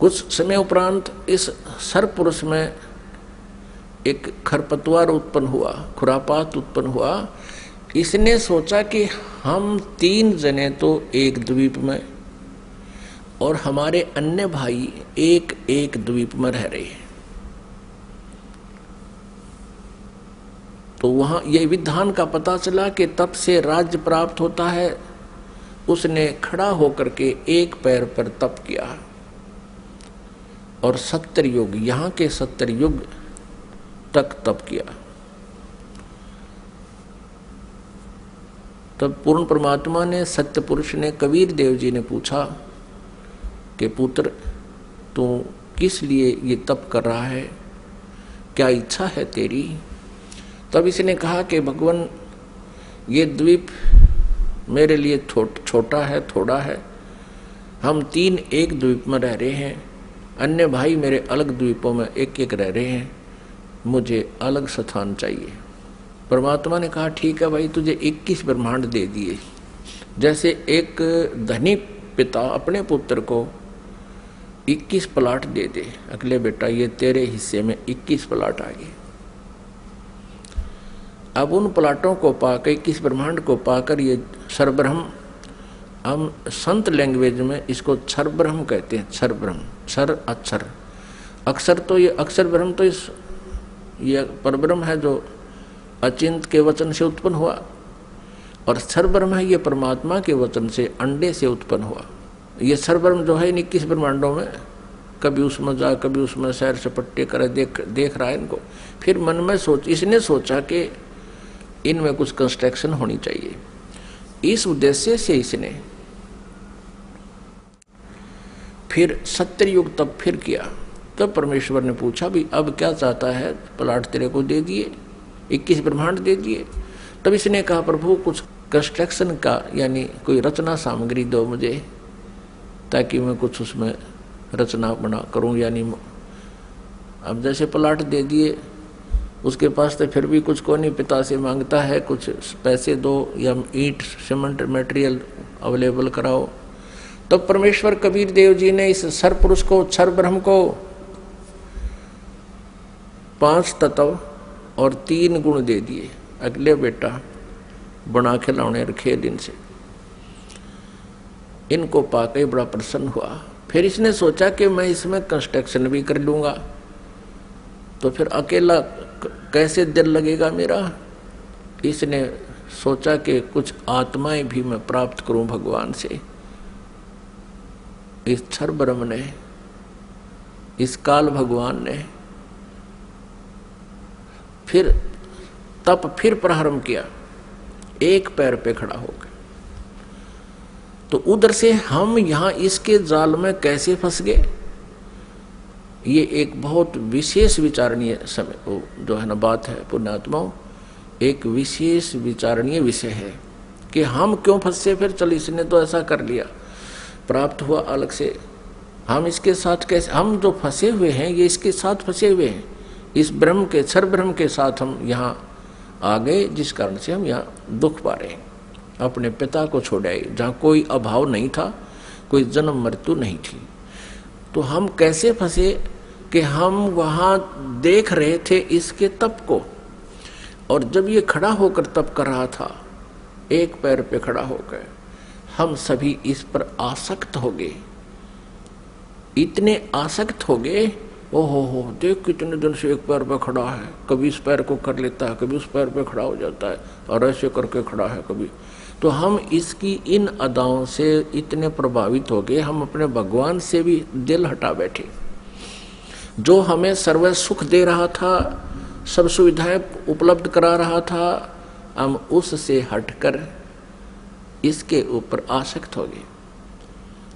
कुछ समय उपरांत इस सरपुरुष में एक खरपतवार उत्पन्न हुआ, खुरापात उत्पन्न हुआ। इसने सोचा कि हम 3 जने तो एक द्वीप में और हमारे अन्य भाई एक एक द्वीप में रह रहे हैं, तो वहां यह विधान का पता चला कि तप से राज्य प्राप्त होता है। उसने खड़ा होकर के एक पैर पर तप किया और 70 युग, यहां के 70 युग तक तप किया। तब पूर्ण परमात्मा ने, सत्य पुरुष ने, कबीर देव जी ने पूछा कि पुत्र तू किस लिए ये तप कर रहा है, क्या इच्छा है तेरी? तब इसने कहा कि भगवान ये द्वीप मेरे लिए छोटा है, थोड़ा है। हम 3 एक द्वीप में रह रहे हैं, अन्य भाई मेरे अलग द्वीपों में एक एक रह रहे हैं, मुझे अलग स्थान चाहिए। परमात्मा ने कहा ठीक है भाई, तुझे 21 ब्रह्मांड दे दिए। जैसे एक धनी पिता अपने पुत्र को 21 प्लाट दे दे, अगले बेटा ये तेरे हिस्से में 21 प्लाट आ गए। अब उन प्लाटों को पाकर, 21 ब्रह्मांड को पाकर, ये सर्वब्रह्म, हम संत लैंग्वेज में इसको क्षर ब्रह्म कहते हैं। क्षर ब्रह्म, क्षर अक्षर, अक्षर तो ये अक्षर ब्रह्म तो ये परब्रह्म है जो अचिंत के वचन से उत्पन्न हुआ, और क्षर ब्रह्म है ये परमात्मा के वचन से, अंडे से उत्पन्न हुआ। ये क्षर ब्रह्म जो है 21 ब्रह्मांडों में, कभी उसमें जा कभी उसमें सैर सपट्टे करे, देख रहा है इनको। फिर मन में इसने सोचा कि इनमें कुछ कंस्ट्रक्शन होनी चाहिए। इस उद्देश्य से इसने फिर 70 युग तब फिर किया। तब परमेश्वर ने पूछा भी अब क्या चाहता है? प्लाट तेरे को दे दिए, 21 ब्रह्मांड दे दिए। तब इसने कहा प्रभु कुछ कंस्ट्रक्शन का, यानी कोई रचना सामग्री दो मुझे, ताकि मैं कुछ उसमें रचना बना करूं। यानी अब जैसे प्लाट दे दिए, उसके पास तो फिर भी कुछ को नहीं, पिता से मांगता है कुछ पैसे दो या ईंट सीमेंट मटेरियल अवेलेबल कराओ। तो परमेश्वर कबीर देव जी ने इस सरपुरुष को, क्षर ब्रह्म को 5 तत्व और 3 गुण दे दिए। अगले बेटा बना खिलौने रखे दिन से, इनको पाके बड़ा प्रसन्न हुआ। फिर इसने सोचा कि मैं इसमें कंस्ट्रक्शन भी कर लूंगा, तो फिर अकेला कैसे दिल लगेगा मेरा। इसने सोचा कि कुछ आत्माएं भी मैं प्राप्त करूं भगवान से। इस क्षर ब्रह्म ने, इस काल भगवान ने फिर तप फिर प्रारंभ किया, एक पैर पे खड़ा होकर। तो उधर से हम यहां इसके जाल में कैसे फंस गए, ये एक बहुत विशेष विचारणीय समय जो है ना बात है पुण्यात्माओं, एक विशेष विचारणीय विषय है कि हम क्यों फंसे। फिर चल इसने तो ऐसा कर लिया, प्राप्त हुआ अलग से, हम इसके साथ कैसे, हम जो फंसे हुए हैं ये इसके साथ फंसे हुए हैं, इस ब्रह्म के, क्षर ब्रह्म के साथ हम यहाँ आ गए, जिस कारण से हम यहाँ दुख पा रहे हैं। अपने पिता को छोड़ आए जहाँ कोई अभाव नहीं था, कोई जन्म मृत्यु नहीं थी। तो हम कैसे फंसे कि हम वहाँ देख रहे थे इसके तप को, और जब ये खड़ा होकर तप कर रहा था, एक पैर पे खड़ा होकर, हम सभी इस पर आसक्त हो गए, इतने आसक्त हो गए। ओहो हो, देख कितने दिन से एक पैर पे खड़ा है, कभी इस पैर को कर लेता है, कभी उस पैर पे खड़ा हो जाता है, और ऐसे करके खड़ा है कभी। तो हम इसकी इन अदाओं से इतने प्रभावित हो गए, हम अपने भगवान से भी दिल हटा बैठे। जो हमें सर्व सुख दे रहा था, सब सुविधाएं उपलब्ध करा रहा था, हम उससे हटकर इसके ऊपर आसक्त हो गए।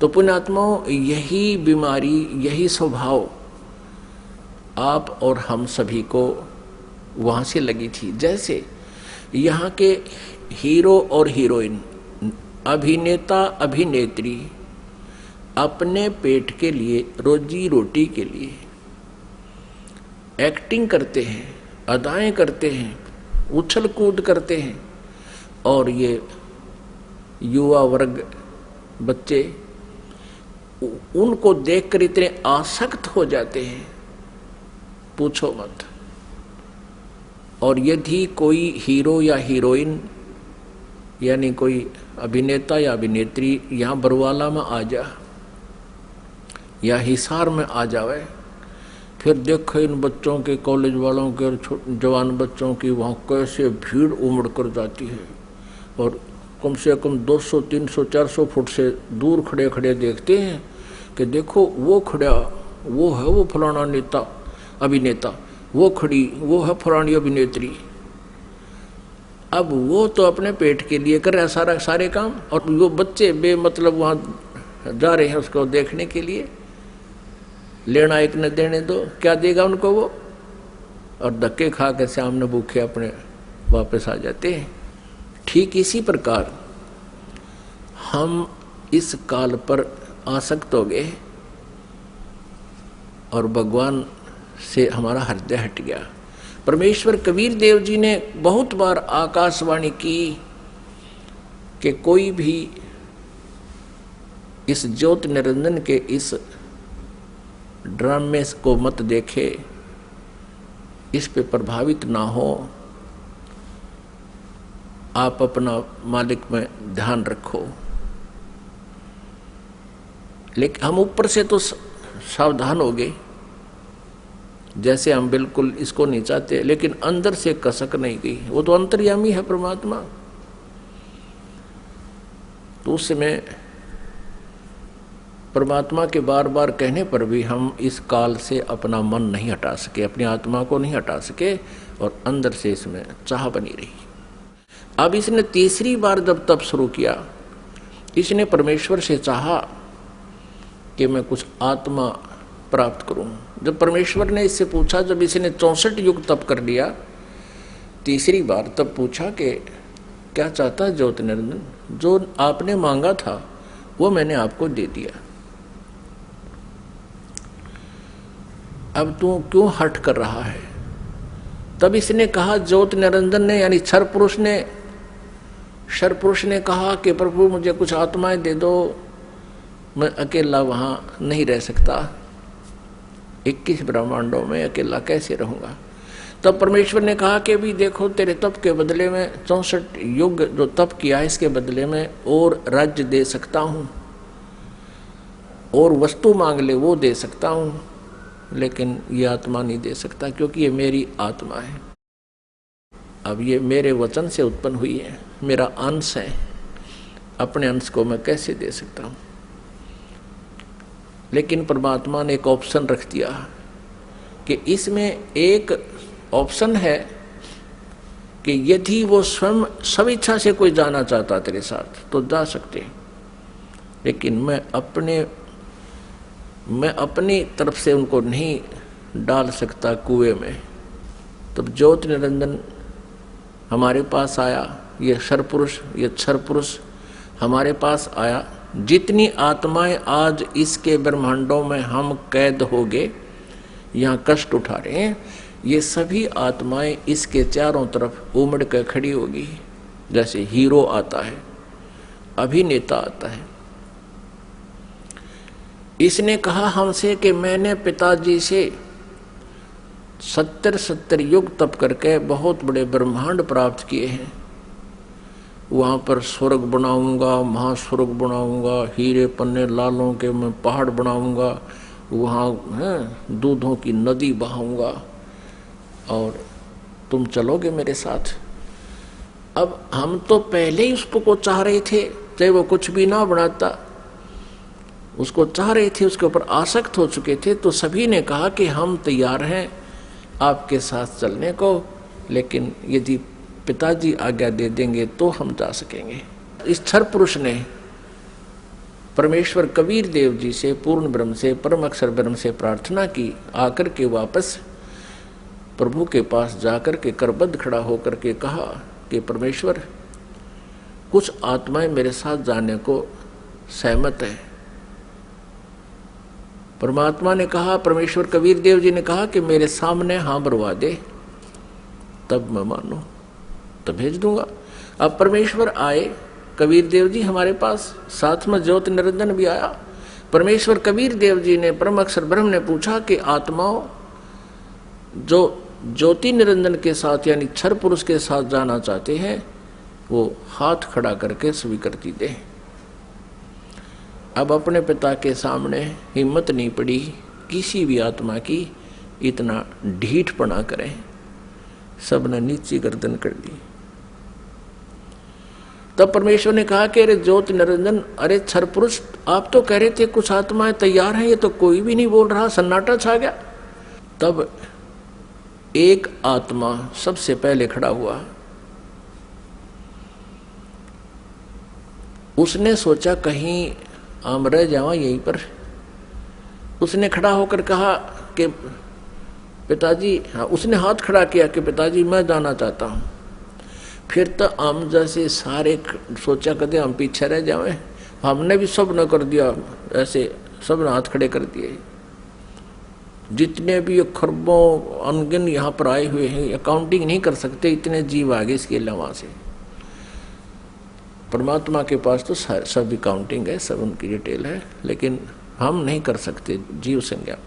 तो पुण्यात्माओं, यही बीमारी, यही स्वभाव आप और हम सभी को वहां से लगी थी। जैसे यहाँ के हीरो और हीरोइन, अभिनेता अभिनेत्री अपने पेट के लिए, रोजी रोटी के लिए एक्टिंग करते हैं, अदाएं करते हैं, उछल कूद करते हैं, और ये युवा वर्ग, बच्चे उनको देखकर इतने आसक्त हो जाते हैं, पूछो मत। और यदि कोई हीरो या हीरोइन यानी कोई अभिनेता या अभिनेत्री यहाँ बरवाला में आ जा या हिसार में आ जावे, फिर देखो इन बच्चों के, कॉलेज वालों के और जवान बच्चों की वहाँ कैसे भीड़ उमड़ कर जाती है, और कम से कम 200, 300, 400 फुट से दूर खड़े खड़े देखते हैं कि देखो वो खड़ा, वो है वो फलाना नेता अभिनेता, वो खड़ी वो है फलानी अभिनेत्री। अब वो तो अपने पेट के लिए कर रहा है सारे काम, और वो बच्चे बेमतलब वहाँ जा रहे हैं उसको देखने के लिए। लेना एक न देने दो, क्या देगा उनको वो, और धक्के खा के सामने भूखे अपने वापस आ जाते हैं। ठीक इसी प्रकार हम इस काल पर आसक्त हो गए और भगवान से हमारा हृदय हट गया। परमेश्वर कबीर देव जी ने बहुत बार आकाशवाणी की कि कोई भी इस ज्योति निरंजन के इस ड्रामे को मत देखे, इस पे प्रभावित ना हो, आप अपना मालिक में ध्यान रखो। लेकिन हम ऊपर से तो सावधान हो गए, जैसे हम बिल्कुल इसको नहीं चाहते, लेकिन अंदर से कसक नहीं गई। वो तो अंतर्यामी है परमात्मा। तो उस समय परमात्मा के बार बार कहने पर भी हम इस काल से अपना मन नहीं हटा सके, अपनी आत्मा को नहीं हटा सके, और अंदर से इसमें चाह बनी रही। अब इसने तीसरी बार जब तप शुरू किया, इसने परमेश्वर से चाहा कि मैं कुछ आत्मा प्राप्त करूं। जब परमेश्वर ने इससे पूछा, जब इसने 64 युग तप कर लिया तीसरी बार, तब पूछा कि क्या चाहता है ज्योति निरंजन, जो आपने मांगा था वो मैंने आपको दे दिया, अब तू क्यों हट कर रहा है। तब इसने कहा, ज्योति निरंजन ने यानी क्षर पुरुष ने कहा कि प्रभु मुझे कुछ आत्माएं दे दो, मैं अकेला वहां नहीं रह सकता, 21 ब्रह्मांडों में अकेला कैसे रहूंगा। तब परमेश्वर ने कहा कि भी देखो, तेरे तप के बदले में 64 युग जो तप किया है, इसके बदले में और राज्य दे सकता हूं, और वस्तु मांग ले वो दे सकता हूं, लेकिन ये आत्मा नहीं दे सकता, क्योंकि ये मेरी आत्मा है। अब ये मेरे वचन से उत्पन्न हुई है, मेरा अंश है, अपने अंश को मैं कैसे दे सकता हूं। लेकिन परमात्मा ने एक ऑप्शन रख दिया कि इसमें एक ऑप्शन है कि यदि वो स्वयं स्वेच्छा से कोई जाना चाहता तेरे साथ तो जा सकते, लेकिन मैं अपनी तरफ से उनको नहीं डाल सकता कुएं में। तब ज्योति निरंजन हमारे पास आया, ये क्षर पुरुष हमारे पास आया। जितनी आत्माएं आज इसके ब्रह्मांडों में हम कैद हो गए, यहाँ कष्ट उठा रहे हैं, ये सभी आत्माएं इसके चारों तरफ उमड़ कर खड़ी होगी। जैसे हीरो आता है, अभिनेता आता है। इसने कहा हमसे कि मैंने पिताजी से 70 युग तप करके बहुत बड़े ब्रह्मांड प्राप्त किए हैं, वहाँ पर स्वर्ग बनाऊंगा, महास्वर्ग बनाऊंगा, हीरे पन्ने लालों के मैं पहाड़ बनाऊंगा, वहाँ दूधों की नदी बहाऊंगा और तुम चलोगे मेरे साथ। अब हम तो पहले ही उसको चाह रहे थे, चाहे वो कुछ भी ना बनाता, उसको चाह रहे थे, उसके ऊपर आसक्त हो चुके थे। तो सभी ने कहा कि हम तैयार हैं आपके साथ चलने को, लेकिन यदि पिताजी आज्ञा दे देंगे तो हम जा सकेंगे। इस क्षर पुरुष ने परमेश्वर कबीर देव जी से, पूर्ण ब्रह्म से, परम अक्षर ब्रह्म से प्रार्थना की। आकर के वापस प्रभु के पास जाकर के करबद्ध खड़ा होकर के कहा कि परमेश्वर, कुछ आत्माएं मेरे साथ जाने को सहमत है। परमात्मा ने कहा, परमेश्वर कबीर देव जी ने कहा कि मेरे सामने हाँ भरवा दे, तब मैं मानू, तब भेज दूंगा। अब परमेश्वर आए, कबीर देव जी हमारे पास, साथ में ज्योति निरंजन भी आया। परमेश्वर कबीर देव जी ने, परम अक्षर ब्रह्म ने पूछा कि आत्माओं जो ज्योति निरंजन के साथ यानी क्षर पुरुष के साथ जाना चाहते हैं वो हाथ खड़ा करके स्वीकृति दे। अब अपने पिता के सामने हिम्मत नहीं पड़ी किसी भी आत्मा की इतना ढीठपना करें, सबने नीची गर्दन कर दी। तब परमेश्वर ने कहा कि अरे ज्योति निरंजन, अरे क्षर पुरुष, आप तो कह रहे थे कुछ आत्माएं तैयार हैं, ये तो कोई भी नहीं बोल रहा, सन्नाटा छा गया। तब एक आत्मा सबसे पहले खड़ा हुआ। उसने सोचा कहीं हम रह जावा यहीं पर। उसने खड़ा होकर कहा कि पिताजी, हाँ, उसने हाथ खड़ा किया कि पिताजी मैं जाना चाहता हूँ। फिर तो हम जैसे सारे सोचा कदे हम पीछे रह जावे, हमने भी सब न कर दिया, ऐसे सब ने हाथ खड़े कर दिए। जितने भी खरबों अनगिन यहाँ पर आए हुए हैं, अकाउंटिंग नहीं कर सकते, इतने जीव आगे इसके अलावा से। परमात्मा के पास तो सब अकाउंटिंग है, सब उनकी डिटेल है, लेकिन हम नहीं कर सकते जीव संज्ञा।